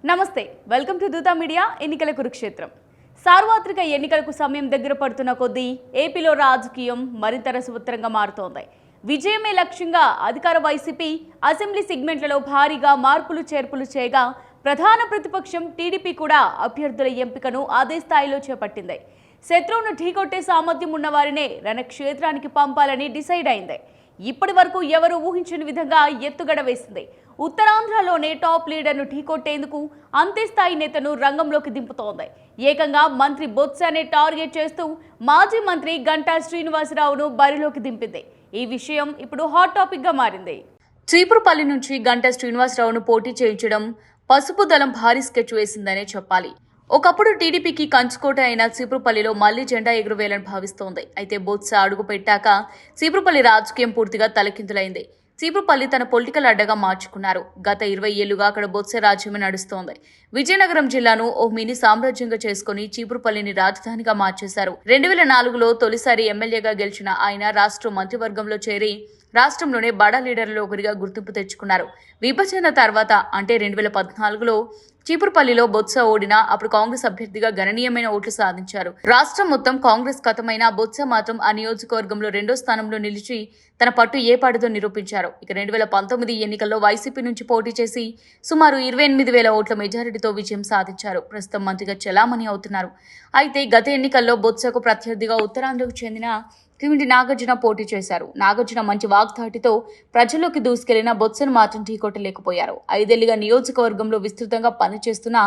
నమస్తే, welcome to Dootha media. ఎన్నికల కురుక్షేత్రం. సార్వత్రిక ఎన్నికలకు సమయం దగ్గర పడుతున్న కొద్దీ ఏపీలో రాజకీయం మరింత రసవత్తరంగా మారుతోంది. విజయమే లక్ష్యంగా అధికార వైసీపీ అసెంబ్లీ సెగ్మెంట్లలో భారీగా మార్పులు చేర్పులు చేయగా ప్రధాన ప్రతిపక్షం టీడీపీ కూడా అభ్యర్థుల ఎంపికను అదే స్థాయిలో చేపట్టింది. శత్రువును ఢీకొట్టే సామర్థ్యం ఉన్న వారినే రణక్షేత్రానికి పంపాలని డిసైడ్ అయింది. ఇప్పటి వరకు ఎవరు ఊహించని విధంగా ఎత్తుగడ వేసింది. ఉత్తరాంధ్రలోనే టాప్ లీడర్ను ఢీకొట్టేందుకు అంత్యస్థాయి నేతను రంగంలోకి దింపుతోంది. ఏకంగా మంత్రి బొత్సనే టార్గెట్ చేస్తూ మాజీ మంత్రి గంటా శ్రీనివాసరావును బరిలోకి దింపింది. ఈ విషయం ఇప్పుడు హాట్ టాపిక్ గా మారింది. చీపురుపల్లి నుంచి గంటా శ్రీనివాసరావును పోటీ చేయించడం పసుపు దళం భారీ స్కెచ్ వేసిందనే చెప్పాలి. ఒకప్పుడు టీడీపీకి కంచుకోట అయిన చీపురుపల్లిలో మళ్లీ జెండా ఎగురవేయాలని భావిస్తోంది. అయితే బొత్స అడుగు పెట్టాక చీపురుపల్లి రాజకీయం పూర్తిగా తలకిందులైంది. చీపురుపల్లి తన పొలిటికల్ అడ్డగా మార్చుకున్నారు. గత 20 ఏళ్లుగా అక్కడ బొత్స రాజ్యమే నడుస్తోంది. విజయనగరం జిల్లాను ఓ మినీ సామ్రాజ్యంగా చేసుకుని చీపురుపల్లిని రాజధానిగా మార్చేశారు. 2004లో తొలిసారి ఎమ్మెల్యేగా గెలిచిన ఆయన రాష్ట్ర మంత్రివర్గంలో చేరి రాష్ట్రంలోనే బడా లీడర్లలో ఒకరిగా గుర్తింపు తెచ్చుకున్నారు. విభజన తర్వాత అంటే 2014లో చీపురుపల్లిలో బొత్స ఓడినా అప్పుడు కాంగ్రెస్ అభ్యర్థిగా గణనీయమైన ఓట్లు సాధించారు. రాష్ట్రం మొత్తం కాంగ్రెస్ కథమైన బొత్స మాత్రం ఆ నియోజకవర్గంలో 2వ స్థానంలో నిలిచి తన పట్టు ఏపాటితో నిరూపించారు. ఇక 2019 ఎన్నికల్లో వైసీపీ నుంచి పోటీ చేసి సుమారు 28,000 ఓట్ల మెజారిటీతో విజయం సాధించారు. ప్రస్తుతం మంత్రిగా చెలామణి అవుతున్నారు. అయితే గత ఎన్నికల్లో బొత్సకు ప్రత్యర్థిగా ఉత్తరాంధ్రకు చెందిన కిమిడి నాగార్జున పోటీ చేశారు. నాగార్జున మంచి వాగ్దాటితో ప్రజల్లోకి దూసుకెళ్లిన బొత్సను మాత్రం ఢీకొట్టలేకపోయారు. 5 ఏళ్లుగా నియోజకవర్గంలో విస్తృతంగా పనిచేస్తున్న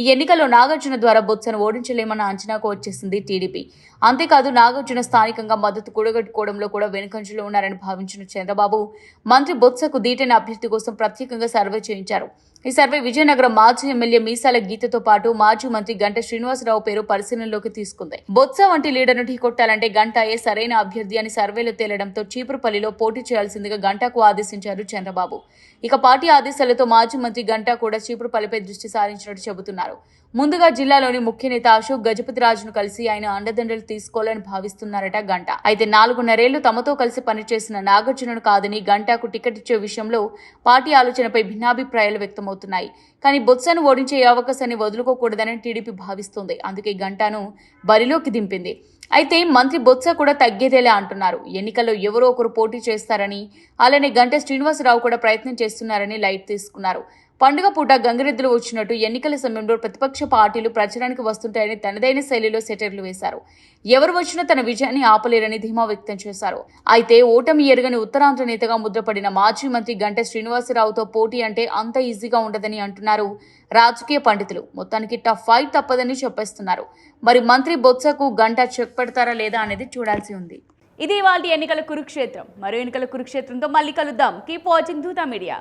ఈ ఎన్నికల్లో నాగార్జున ద్వారా బొత్సను ఓడించలేమన్న అంచనాకు వచ్చేసింది టీడీపీ. అంతేకాదు నాగార్జున స్థానికంగా మద్దతు కూడగట్టుకోవడంలో కూడా వెనుకంజలో ఉన్నారని భావించిన చంద్రబాబు మంత్రి బొత్సకు దీటైన అభ్యర్థి కోసం ప్రత్యేకంగా సర్వే చేయించారు. ఈ సర్వే విజయనగరం మాజీ ఎమ్మెల్యే మీసాల గీతతో పాటు మాజీ మంత్రి గంటా శ్రీనివాసరావు పేరు పరిశీలనలోకి తీసుకుంది. బొత్స వంటి లీడర్ను ఢీకొట్టాలంటే గంటాయే సరైన అభ్యర్థి అని సర్వేలు తేలడంతో చీపురుపల్లిలో పోటీ చేయాల్సిందిగా గంటాకు ఆదేశించారు చంద్రబాబు. ఇక పార్టీ ఆదేశాలతో మాజీ మంత్రి గంటా కూడా చీపురుపల్లిపై దృష్టి సారించినట్టు చెబుతున్నారు. ముందుగా జిల్లాలోని ముఖ్య నేత అశోక్ గజపతిరాజును కలిసి ఆయన అండదండలు తీసుకోవాలని భావిస్తున్నారట గంటా. అయితే 4.5 తమతో కలిసి పనిచేసిన నాగార్జునను కాదని గంటాకు టికెట్ ఇచ్చే విషయంలో పార్టీ ఆలోచనపై భిన్నాభిప్రాయాలు వ్యక్తమవుతున్నాయి. కానీ బొత్సను ఓడించే అవకాశాన్ని వదులుకోకూడదని టీడీపీ భావిస్తోంది. అందుకే గంటాను బరిలోకి దింపింది. అయితే మంత్రి బొత్స కూడా తగ్గేదేలే అంటున్నారు. ఎన్నికల్లో ఎవరో ఒకరు పోటీ చేస్తారని, అలానే గంటా శ్రీనివాసరావు కూడా ప్రయత్నం చేస్తున్నారని లైట్ తీసుకున్నారు. పండుగ పూట గంగిరెద్దులు వచ్చినట్టు ఎన్నికల సమయంలో ప్రతిపక్ష పార్టీలు ప్రచారానికి వస్తుంటాయని తనదైన శైలిలో సెటర్లు వేశారు. ఎవరు వచ్చినా తన విజయాన్ని ఆపలేరని ధీమా వ్యక్తం చేశారు. అయితే ఓటమి ఎరుగని ఉత్తరాంధ్ర నేతగా ముద్రపడిన మాజీ మంత్రి గంటా శ్రీనివాసరావుతో పోటీ అంటే అంత ఈజీగా ఉండదని అంటున్నారు రాజకీయ పండితులు. మొత్తానికి టఫ్ ఫైట్ తప్పదని చెప్పేస్తున్నారు. మరి మంత్రి బొత్సకు గంటా చెక్ పెడతారా లేదా అనేది చూడాల్సి ఉంది. ఇది ఇవాల్టి ఎన్నికల కురుక్షేత్రం. మరో ఎన్నికల కురుక్షేత్రంతో మళ్ళీ కలుద్దాం. Keep watching Dootha media.